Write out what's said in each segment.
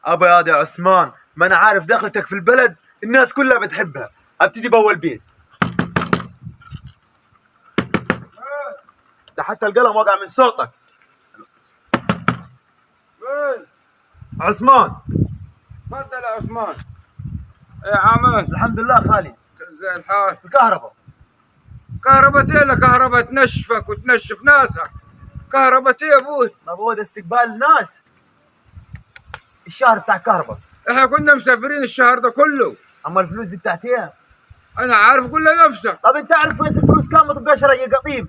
ابا يا عثمان، ما انا عارف دخلتك في البلد الناس كلها بتحبها. ابتدي باول بيت. ده حتى القلم وقع من صوتك. عثمان. تفضل يا عثمان. ايه عامل؟ الحمد لله خالي. زي الحال. الكهرباء. كهرباء ايه؟ لا كهرباء تنشفك وتنشف ناسك. كهرباء ايه يا ابوي؟ ما هو ده استقبال الناس. الشهر بتاع الكهرباء. احنا كنا مسافرين الشهر ده كله. اما الفلوس دي بتاعتي ايه؟ انا عارف كل نفسك. طب انت عارف الفلوس كام؟ ما تبقاش راجل قطيب.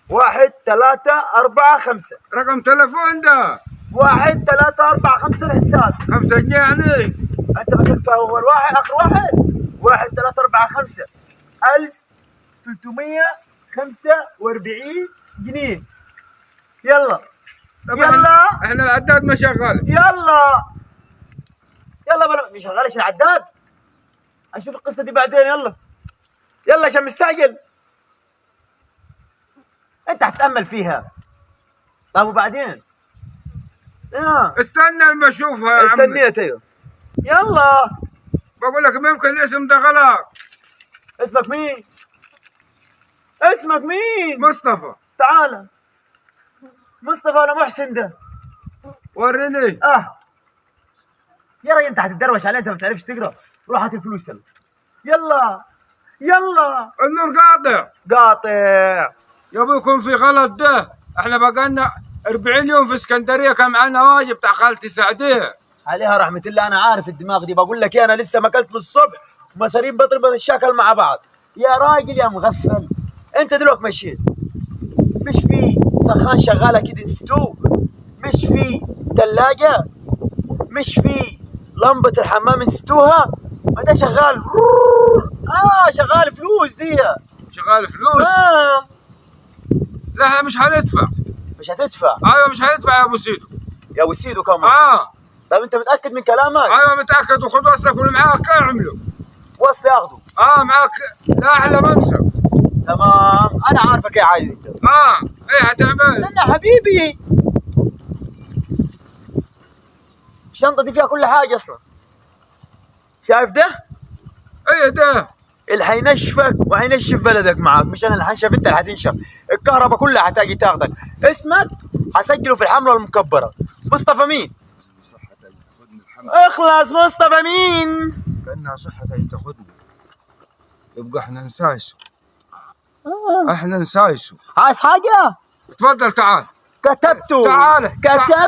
1 3 4 5. رقم تلفون ده 1 3 4 5 الحساب. 5 جنيه يعني. انت بس اول واحد اخر واحد. 1 3 4 5 1345 جنيه. يلا يلا. احنا العداد ما شغال. يلا بلا مش شغالش العداد. اشوف القصه دي بعدين. يلا عشان مستعجل. انت هتتامل فيها. طب وبعدين؟ استنى لما اشوفها يا عمي. استنيت. ايوه يلا. بقول لك ممكن الاسم ده غلط. اسمك مين؟ اسمك مين؟ مصطفى. تعال. مصطفى ولا محسن ده؟ وريني. يا راجل انت هتتدروش عليه، انت ما بتعرفش تقرا. روح هات الفلوس. يلا. النور قاطع. يا ابوي يكون في غلط ده. احنا بقالنا 40 يوم في اسكندريه، كان معانا واجب بتاع خالتي سعديه. عليها رحمه الله. انا عارف الدماغ دي. بقول لك ايه، انا لسه ما اكلت من الصبح ومصارين بطربط الشكل مع بعض. يا راجل يا مغفل، انت دلوقتي مشيت مش في سخان شغاله كده نسيتو؟ مش في ثلاجه؟ مش في لمبه الحمام نسيتوها؟ ما ده شغال. شغال فلوس دي. شغال فلوس. لا احنا مش هندفع. مش هتدفع؟ ايوه مش هندفع يا ابو سيدو. يا ابو سيدو كمان؟ طب انت متاكد من كلامك؟ ايوه متاكد. وخد وصلك واللي معاك اعمله. وصل اخده؟ معاك. لا احلى منسب. تمام. انا عارفك ايه عايز انت. ايه هتعمل؟ استنى حبيبي. الشنطه دي فيها كل حاجه اصلا. شايف ده؟ ايه ده؟ اللي هينشفك وهينشف بلدك معاك. مش انا اللي هنشف، انت اللي هتنشف. الكهرباء كلها هتاجي تاخدك. اسمك هسجله في الحمله المكبره. مصطفى مين؟ اخلص. مصطفى مين؟ كأنها صحة تاخدنا. يبقى احنا نسايسو. احنا نسايسو. عايز حاجه؟ تفضل تعال. كتبته. تعال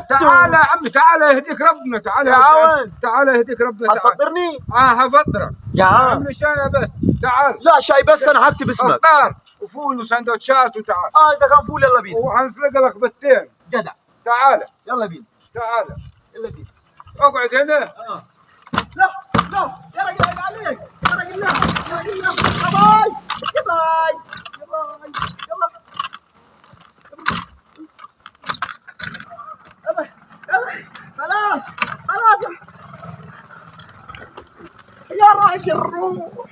تعال يا عمي. تعال يهديك ربنا. تعال يا عوز. تعال يهديك ربنا. هتفطرني؟ هفطرك. جعان. عمي شاي بس. تعال. لا شاي بس. انا هكتب اسمك. افطار وفول وسندوتشات وتعال. اذا كان فول يلا بينا. وهنسلق لك بتين. جدع. تعال. يلا بينا. تعال. يلا بينا. اقعد هنا. لا يا راجل عيب عليك. يا راجل لا. باي يلا. خلاص يا راجل روح.